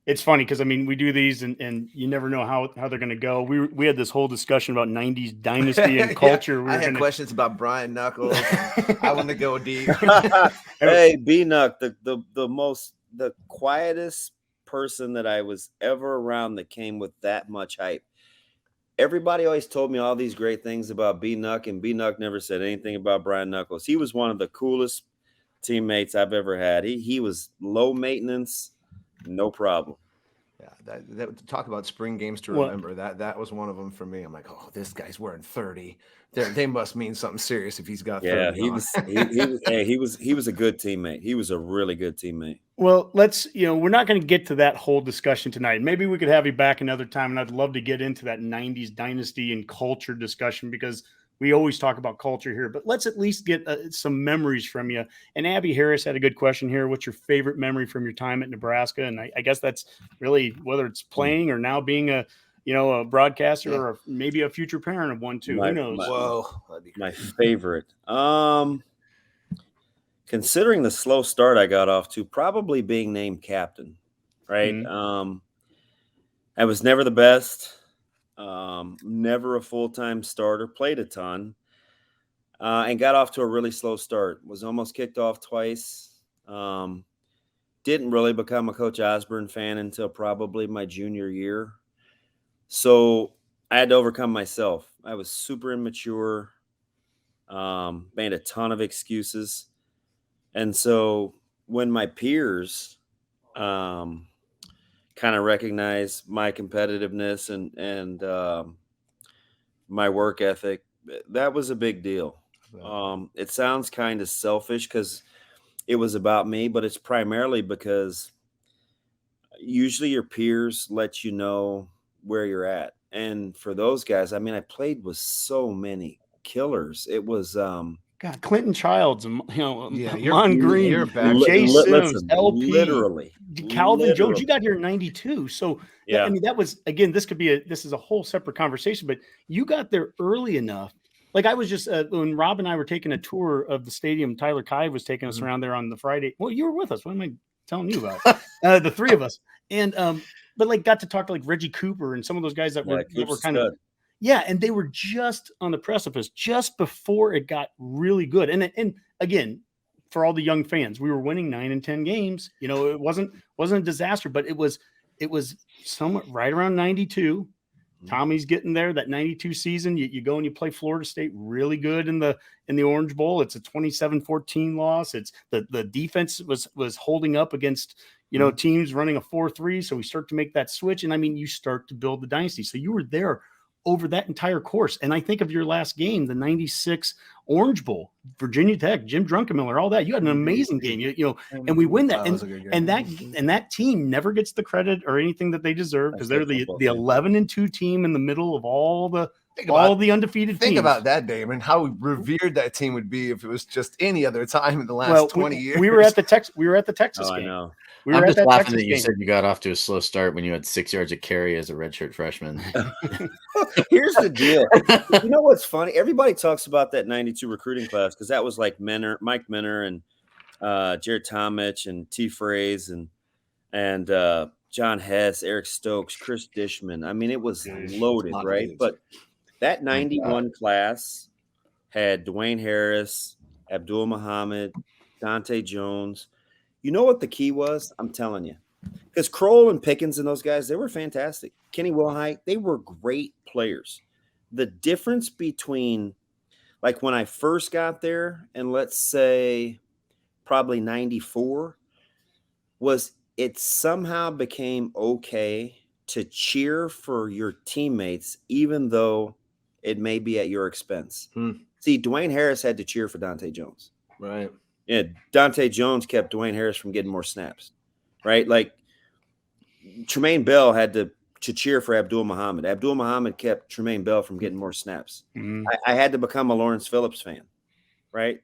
it's funny because I mean we do these and you never know how they're going to go. We had this whole discussion about '90s dynasty and culture. I had questions about Brian Knuckles. I want to go deep. Hey, B-Nuck, the quietest person that I was ever around that came with that much hype. Everybody always told me all these great things about B-Nuck, and B-Nuck never said anything about Brian Knuckles. He was one of the coolest teammates I've ever had. He was low maintenance, no problem. Yeah, that talk about spring games to remember. That was one of them for me. I'm like, oh, this guy's wearing 30. They must mean something serious if he's got 30. Yeah, he was a good teammate. He was a really good teammate. Well, we're not going to get to that whole discussion tonight. Maybe we could have you back another time, and I'd love to get into that 90s dynasty and culture discussion because we always talk about culture here, but let's at least get some memories from you. And Abby Harris had a good question here. What's your favorite memory from your time at Nebraska? And I guess that's really whether it's playing or now being a broadcaster or maybe a future parent of one too. Who knows? My favorite. Considering the slow start I got off to, probably being named captain, right? Mm-hmm. I was never the best. Never a full-time starter, played a ton, and got off to a really slow start. Was almost kicked off twice. Didn't really become a Coach Osborne fan until probably my junior year. So I had to overcome myself. I was super immature, made a ton of excuses. And so when my peers kind of recognize my competitiveness and my work ethic, that was a big deal. It sounds kind of selfish because it was about me, but it's primarily because usually your peers let you know where you're at. And for those guys, I mean, I played with so many killers. It was God, Clinton Childs, Mon Green, Jay Sims, LP, literally, Calvin Jones. You got here in '92, so yeah. I mean, that was again. This is a whole separate conversation, but you got there early enough. Like I was just when Rob and I were taking a tour of the stadium. Tyler Kive was taking us around there on the Friday. Well, you were with us. What am I telling you about? The three of us, and but like got to talk to like Reggie Cooper and some of those guys that were kind of. Yeah, and they were just on the precipice, just before it got really good. And again, for all the young fans, we were winning 9 and 10 games. It wasn't a disaster, but it was somewhat right around 92. Tommy's getting there. That 92 season, you go and you play Florida State really good in the Orange Bowl. It's a 27-14 loss. It's the defense was holding up against teams running a 4-3. So we start to make that switch, and I mean, you start to build the dynasty. So you were there over that entire course. And I think of your last game, the 96 Orange Bowl, Virginia Tech, Jim Druckenmiller, all that. You had an amazing game, and we win that. And that team never gets the credit or anything that they deserve because they're the 11-2 team in the middle of all the undefeated teams. Think about that, Damon, how revered that team would be if it was just any other time in the last 20 years. We were at the Texas game. I know. I'm just laughing that you said you got off to a slow start when you had 6 yards of carry as a redshirt freshman. Here's the deal. You know what's funny? Everybody talks about that 92 recruiting class because that was like Mike Minner and Jared Tomich and T. Fraze and John Hess, Eric Stokes, Chris Dishman. I mean, it was loaded, right? But that 91 class had Dwayne Harris, Abdul Muhammad, Dante Jones. You know what the key was? I'm telling you. Because Kroll and Pickens and those guys, they were fantastic. Kenny Wilhite, they were great players. The difference between, like, when I first got there and let's say probably 94 was it somehow became okay to cheer for your teammates even though it may be at your expense. See, Dwayne Harris had to cheer for Dante Jones. Right. Yeah, Dante Jones kept Dwayne Harris from getting more snaps, right? Like Tremaine Bell had to cheer for Abdul Muhammad. Abdul Muhammad kept Tremaine Bell from getting more snaps. I had to become a Lawrence Phillips fan, right?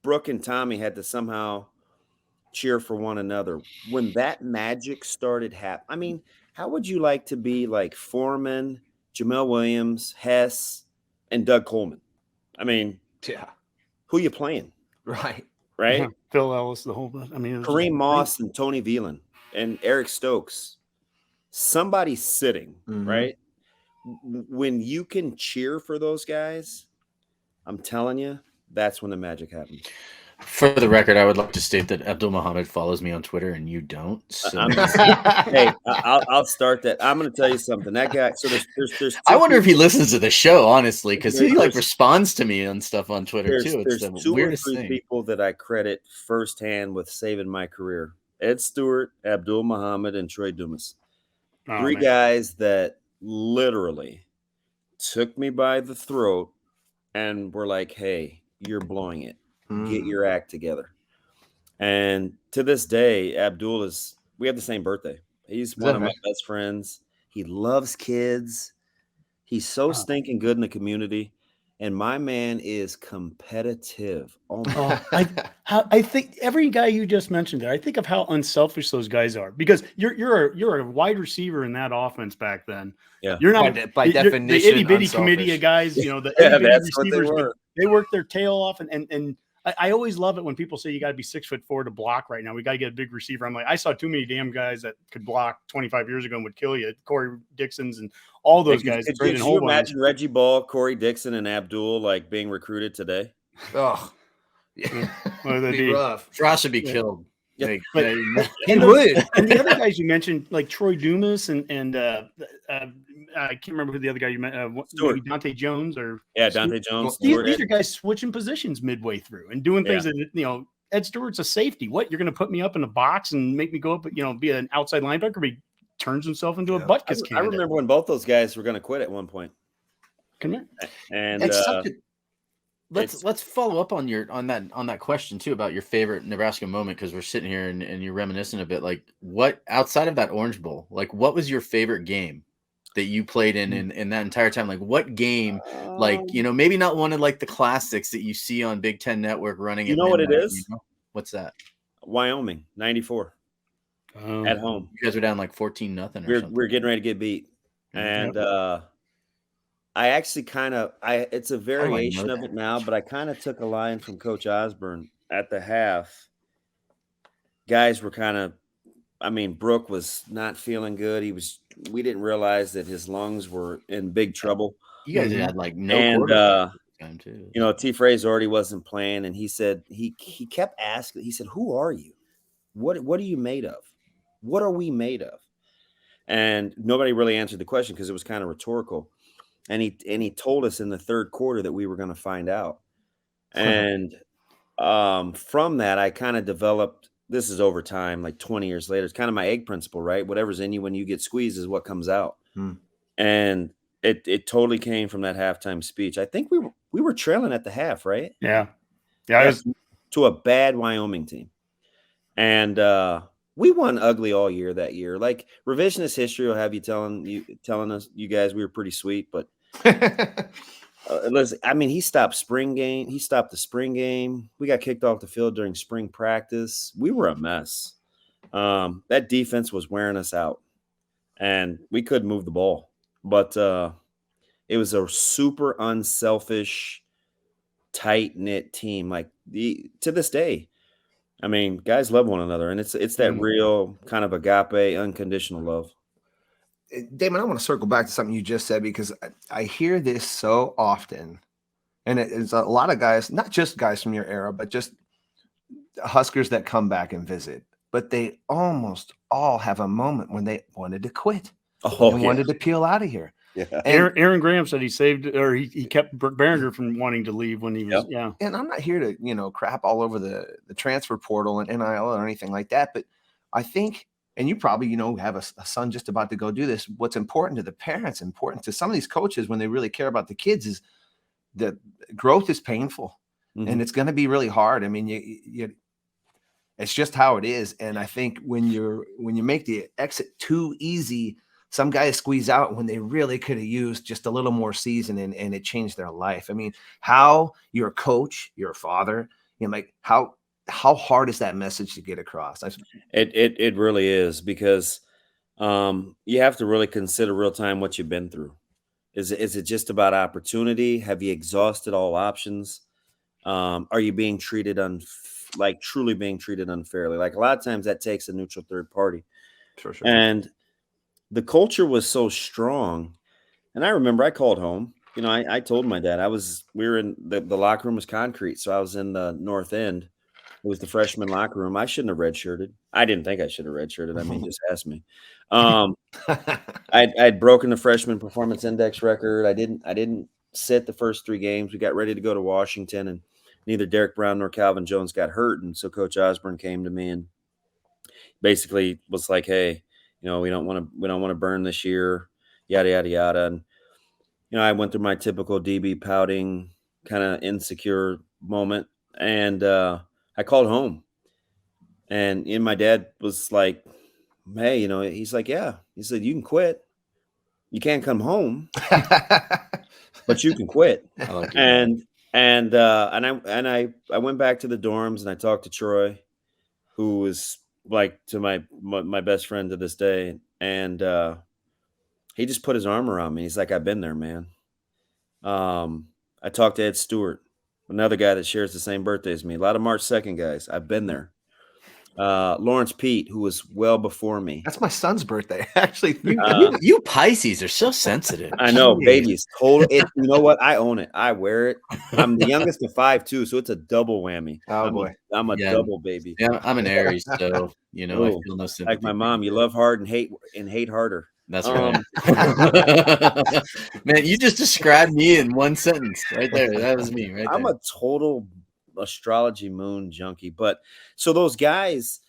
Brooke and Tommy had to somehow cheer for one another. When that magic started happening, I mean, how would you like to be like Foreman, Jamel Williams, Hess, and Doug Coleman? I mean, who you playing? Right. Phil Ellis, the whole. I mean, Kareem Moss and Tony Veland and Eric Stokes. somebody sitting, right? When you can cheer for those guys, I'm telling you, that's when the magic happens. For the record, I would like to state that Abdul Muhammad follows me on Twitter and you don't. So. Hey, I'll start that. I'm going to tell you something. That guy. So there's I wonder if he listens to the show, honestly, because he like responds to me on stuff on Twitter too. It's the weirdest thing. People that I credit firsthand with saving my career: Ed Stewart, Abdul Muhammad, and Troy Dumas. Three guys that literally took me by the throat and were like, "Hey, you're blowing it. Get your act together." And to this day, Abdul we have the same birthday. He's one of my best friends. He loves kids. He's so stinking good in the community. And my man is competitive. I think every guy you just mentioned there, I think of how unselfish those guys are, because you're a wide receiver in that offense back then. Yeah. You're not by definition the itty bitty committee of guys, the itty bitty receivers, they work their tail off, and I always love it when people say you got to be 6'4" to block right now. We got to get a big receiver. I'm like, I saw too many damn guys that could block 25 years ago and would kill you. Corey Dixon's and all those guys. Could you imagine Reggie Ball, Corey Dixon, and Abdul like being recruited today? Oh, yeah. Well, that'd be rough. Frost would be killed. Yeah. But, and the other guys you mentioned, like Troy Dumas and I can't remember who the other guy you mentioned, maybe Dante Jones or Dante Jones. These are guys switching positions midway through and doing things that Ed Stewart's a safety. What, you're going to put me up in a box and make me go up, be an outside linebacker? But he turns himself into a butkus candidate. I remember when both those guys were going to quit at one point. Come here. And let's follow up on that question too about your favorite Nebraska moment, because we're sitting here and you're reminiscing a bit. Like, what outside of that Orange Bowl, like what was your favorite game that you played in that entire time? Like, what game, like, maybe not one of like the classics that you see on Big Ten Network running. You know what it is? What's that? Wyoming, 94 at home. You guys were down like 14-0 or something. We're getting ready to get beat, and I actually it's a variation of it now, but I kind of took a line from Coach Osborne at the half. Guys were Brooke was not feeling good. We didn't realize that his lungs were in big trouble. You guys had like no time too. T. Fraser already wasn't playing, and he said he kept asking. He said, "Who are you? What are you made of? What are we made of?" And nobody really answered the question because it was kind of rhetorical. And he told us in the third quarter that we were going to find out. And from that, I kind of developed. This is over time, like 20 years later. It's kind of my egg principle, right? Whatever's in you when you get squeezed is what comes out. And it totally came from that halftime speech. I think we were trailing at the half, right? Yeah. Yeah. To a bad Wyoming team. And we won ugly all year that year. Like, revisionist history will have you telling us, you guys, we were pretty sweet, but listen, he stopped the spring game. We got kicked off the field during spring practice. We were a mess. That defense was wearing us out, and we couldn't move the ball. But it was a super unselfish, tight-knit team. Like, to this day, guys love one another, and it's that real kind of agape, unconditional love. Damon, I want to circle back to something you just said, because I hear this so often, and it's a lot of guys, not just guys from your era, but just Huskers that come back and visit. But they almost all have a moment when they wanted to quit and wanted to peel out of here. Yeah. Aaron Graham said he kept Behringer from wanting to leave when he was. Yeah. And I'm not here to crap all over the transfer portal and NIL or anything like that, but I think, and you probably have a son just about to go do this, what's important to the parents, important to some of these coaches when they really care about the kids, is that growth is painful and it's going to be really hard. It's just how it is. And I think when you make the exit too easy, some guys squeeze out when they really could have used just a little more season, and it changed their life. How you're a coach, you're a father, how hard is that message to get across? It really is, because you have to really consider real time what you've been through. Is it just about opportunity? Have you exhausted all options? Are you being treated truly being treated unfairly? Like, a lot of times that takes a neutral third party. Sure. And the culture was so strong. And I remember I called home. You know, I told my dad we were in the locker room was concrete. So I was in the north end. It was the freshman locker room. I shouldn't have redshirted. I didn't think I should have redshirted. I mean, just ask me. I'd broken the freshman performance index record. I didn't sit the first 3 games. We got ready to go to Washington, and neither Derek Brown nor Calvin Jones got hurt. And so Coach Osborne came to me and basically was like, "Hey, you know, we don't want to burn this year, yada yada yada." And you know, I went through my typical DB pouting, kind of insecure moment, and I called home, and my dad was like, "Hey, you know," he's like, "Yeah," he said, "You can quit. You can't come home, but you can quit." I like it. And I went back to the dorms and I talked to Troy, who was like to my best friend to this day, and he just put his arm around me. He's like, "I've been there, man." I talked to Ed Stewart, another guy that shares the same birthday as me. A lot of March 2nd guys. I've been there. Lawrence Pete, who was well before me. That's my son's birthday, actually. You Pisces are so sensitive. I know, babies. Total. You know what? I own it. I wear it. I'm the youngest of 5 too, so it's a double whammy. Oh boy, I'm a double baby. Yeah, I'm an Aries, so you know, I feel no sympathy. Like my mom, you love hard and hate harder. That's right. Man, you just described me in one sentence right there. That was me right there. I'm a total astrology moon junkie. But so those guys,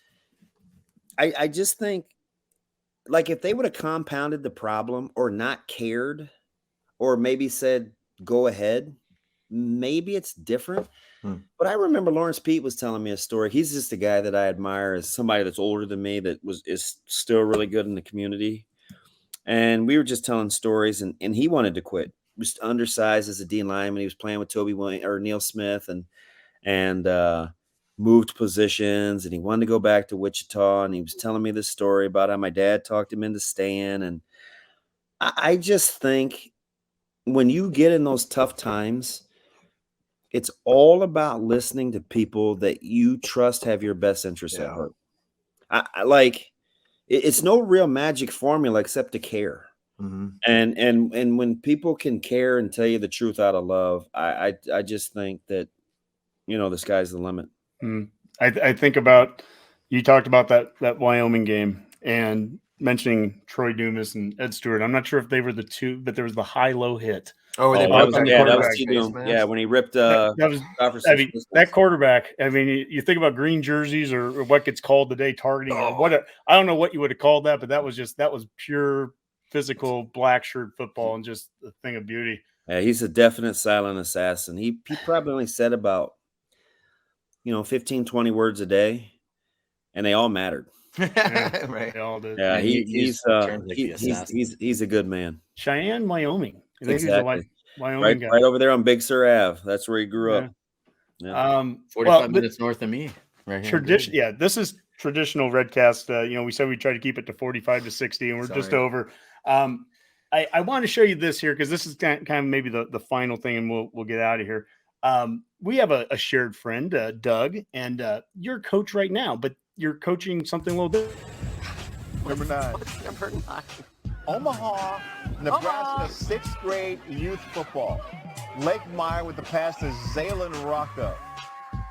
I just think, like, if they would have compounded the problem or not cared or maybe said, go ahead, maybe it's different. But I remember Lawrence Pete was telling me a story. He's just a guy that I admire as somebody that's older than me that is still really good in the community. And we were just telling stories, and he wanted to quit. He was undersized as a D lineman. He was playing with Neil Smith and moved positions, and he wanted to go back to Wichita. And he was telling me this story about how my dad talked him into staying. And I just think when you get in those tough times, it's all about listening to people that you trust have your best interests at heart. I like. It's no real magic formula except to care. Mm-hmm. And when people can care and tell you the truth out of love, I just think that, you know, the sky's the limit. I think about, you talked about that Wyoming game and mentioning Troy Dumas and Ed Stewart. I'm not sure if they were the two, but there was the high-low hit. Oh, that was when he ripped that quarterback. I mean, you think about green jerseys or what gets called today targeting. Or I don't know what you would have called that, but that was pure physical black shirt football and just a thing of beauty. Yeah, he's a definite silent assassin. He probably only said about 15, 20 words a day, and they all mattered. Yeah, right. They all did. Yeah, he's a good man. Cheyenne, Wyoming. Exactly. Wyoming right over there on Big Sur Ave. That's where he grew up. Yeah. 45 minutes north of me. Right here. This is traditional Redcast. We said we try to keep it to 45 to 60, and we're just over. I want to show you this here because this is kind of maybe the final thing, and we'll get out of here. We have a shared friend, Doug, and you're coach right now, but you're coaching something a little different. Number 9. Omaha, Nebraska, 6th grade youth football. Lake Meyer with the pass to Zaylen Rocco.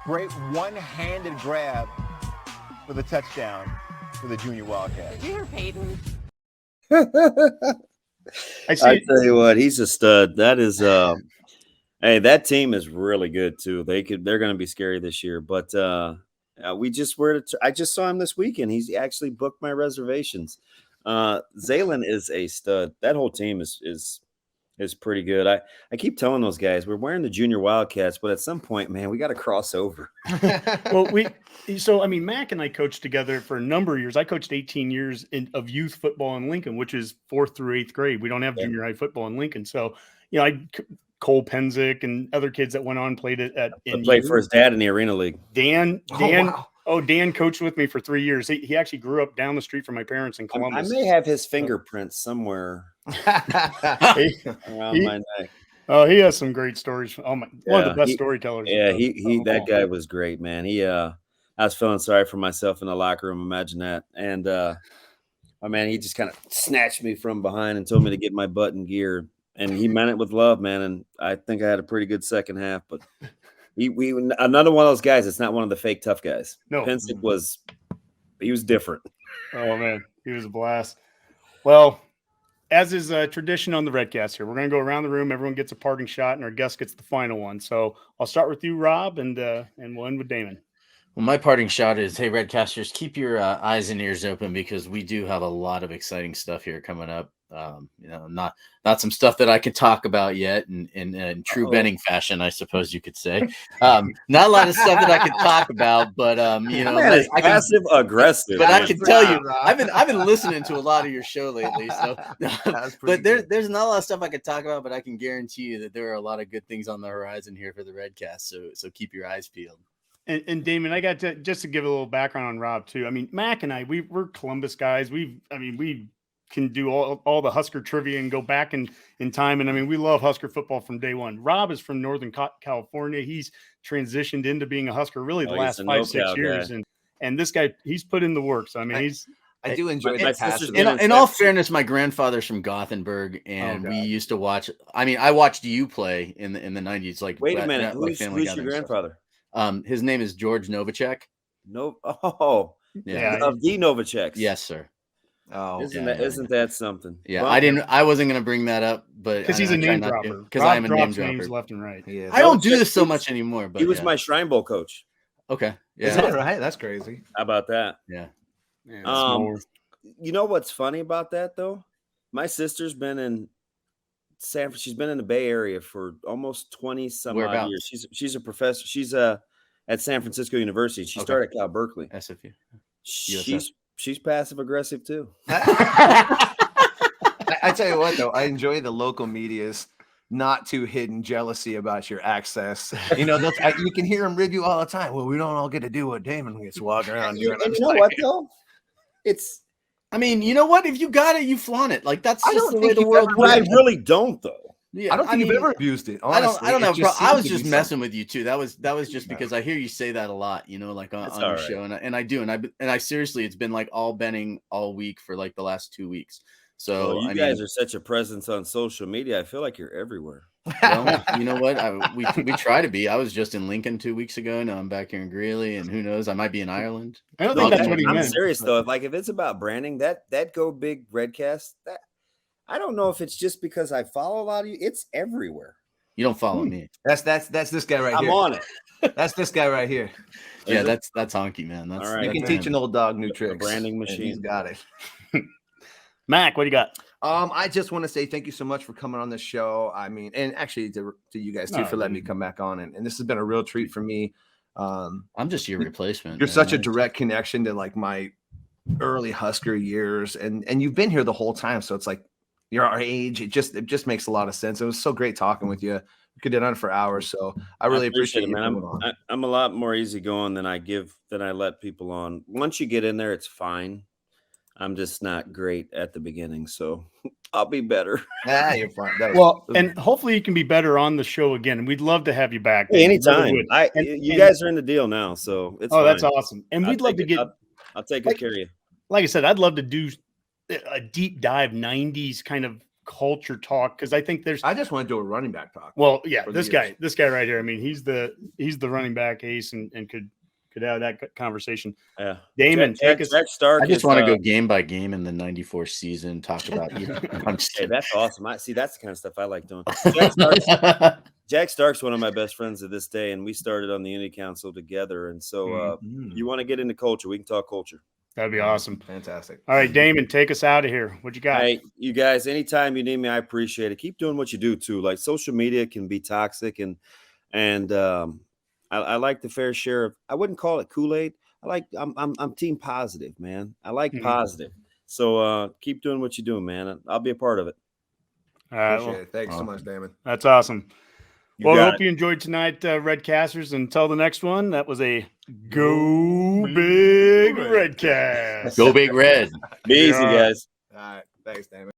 Great one-handed grab for the touchdown for the junior Wildcat. Did you hear Peyton? I tell you what, he's a stud. That is, hey, that team is really good too. They're going to be scary this year. But I just saw him this weekend. He's actually booked my reservations. Zaylen is a stud. That whole team is pretty good. I keep telling those guys we're wearing the junior Wildcats, but at some point, man, we got to cross over. Well, Mac and I coached together for a number of years. I coached 18 years of youth football in Lincoln, which is 4th through 8th grade. We don't have junior high football in Lincoln. So, Cole Penzick and other kids that went on played it played for his dad in the Arena League. Dan coached with me for 3 years. He actually grew up down the street from my parents in Columbus. I may have his fingerprints somewhere around my neck. Oh, he has some great stories. One of the best storytellers. Yeah, that guy was great, man. I was feeling sorry for myself in the locker room. Imagine that. And my man, he just kind of snatched me from behind and told me to get my butt in gear. And he meant it with love, man. And I think I had a pretty good second half. But we another one of those guys. It's not one of the fake tough guys. No, Pensick was different. Oh man, he was a blast. Well, as is tradition on the Redcast here, we're going to go around the room. Everyone gets a parting shot, and our guest gets the final one. So I'll start with you, Rob, and we'll end with Damon. Well, my parting shot is, hey, Redcasters, keep your eyes and ears open because we do have a lot of exciting stuff here coming up. Not some stuff that I can talk about yet in true Benning fashion, I suppose you could say. Not a lot of stuff that I can talk about, but it's passive aggressive. But I can tell you, I've been listening to a lot of your show lately. So, but there's not a lot of stuff I can talk about, but I can guarantee you that there are a lot of good things on the horizon here for the Redcast. So keep your eyes peeled. And Damon, I got to just to give a little background on Rob too. I mean, Mac and I, we're Columbus guys. We can do all the Husker trivia and go back in time. And I mean, we love Husker football from day one. Rob is from Northern California. He's transitioned into being a Husker really the last 5-6 years. And this guy, he's put in the work. So I mean, I do enjoy that. In all fairness, my grandfather's from Gothenburg, and we used to watch. I mean, I watched you play in the 90s. Like, wait a minute, who's your grandfather? His name is George Novacek. Of the Novaceks. Yes, sir. Oh, isn't that something? Yeah, well, I wasn't going to bring that up, but because he's a name dropper. Because I'm a name dropper. Names left and right. I don't do this so much anymore. But he was my Shrine Bowl coach. Okay, yeah, is that right? That's crazy. How about that? Yeah. You know what's funny about that though? My sister's been in she's been in the Bay Area for almost 20 some odd years. She's a professor. She's at San Francisco University. She started at Cal Berkeley. SFU. She's passive aggressive too. I tell you what though, I enjoy the local media's not too hidden jealousy about your access. You can hear them review all the time. Well, we don't all get to do what Damon gets walking around doing. You know what though? I mean, you know what? If you got it, you flaunt it. Like that's just the way the world. I really don't though. Yeah, I don't think you've ever abused it. Honestly. I don't know. I was just messing with you too. That was just because I hear you say that a lot. Like on your show, and I do, and I seriously, it's been like all Benning all week for like the last 2 weeks. So you guys are such a presence on social media. I feel like you're everywhere. Well, you know what? We try to be. I was just in Lincoln 2 weeks ago. Now I'm back here in Greeley, and who knows? I might be in Ireland. I don't think that's what he meant. I'm serious though. If it's about branding, that Go Big Redcast, that I don't know if it's just because I follow a lot of you. It's everywhere. You don't follow me. That's this guy right here. I'm on it. That's this guy right here. Yeah, that's Honky, man. That's all right. You can teach an old dog new tricks. A branding machine. He's got it. Mac, what do you got? I just want to say thank you so much for coming on this show. I mean, and actually to you guys too for letting me come back on. And this has been a real treat for me. I'm just your replacement. You're such a direct connection to like my early Husker years, and you've been here the whole time. So it's like you're our age. It just makes a lot of sense. It was so great talking with you. We could do it on for hours. So I really appreciate it, man. I'm a lot more easygoing than I let people on. Once you get in there, it's fine. I'm just not great at the beginning, so I'll be better. You're fine. And hopefully you can be better on the show again. We'd love to have you back. Anytime. You guys are in the deal now, so it's fine. That's awesome. And we'd love to get. I'll take good care of you. Like I said, I'd love to do a deep dive 90s kind of culture talk because I think I just want to do a running back talk. Well, yeah, this guy right here. I mean, he's the running back ace and could have that conversation. Yeah, Damon, take us. I just want to go game by game in the '94 season. Talk about I'm just kidding. That's awesome. That's the kind of stuff I like doing. Jack Stark's one of my best friends to this day, and we started on the Unity Council together. And so, you want to get into culture? We can talk culture. That'd be awesome. Fantastic. All right, Damon, take us out of here. What you got? Hey, you guys, anytime you need me, I appreciate it. Keep doing what you do too. Like social media can be toxic, and I like the fair share of. I wouldn't call it Kool-Aid. I'm team positive, man. I like positive. So keep doing what you're doing, man. I'll be a part of it. All right. Appreciate it. Thanks so much, Damon. That's awesome. Well, I hope you enjoyed tonight, Redcasters. Until the next one, that was a Go Big Redcast. Go Big Red. Be easy, guys. All right. Thanks, Damon.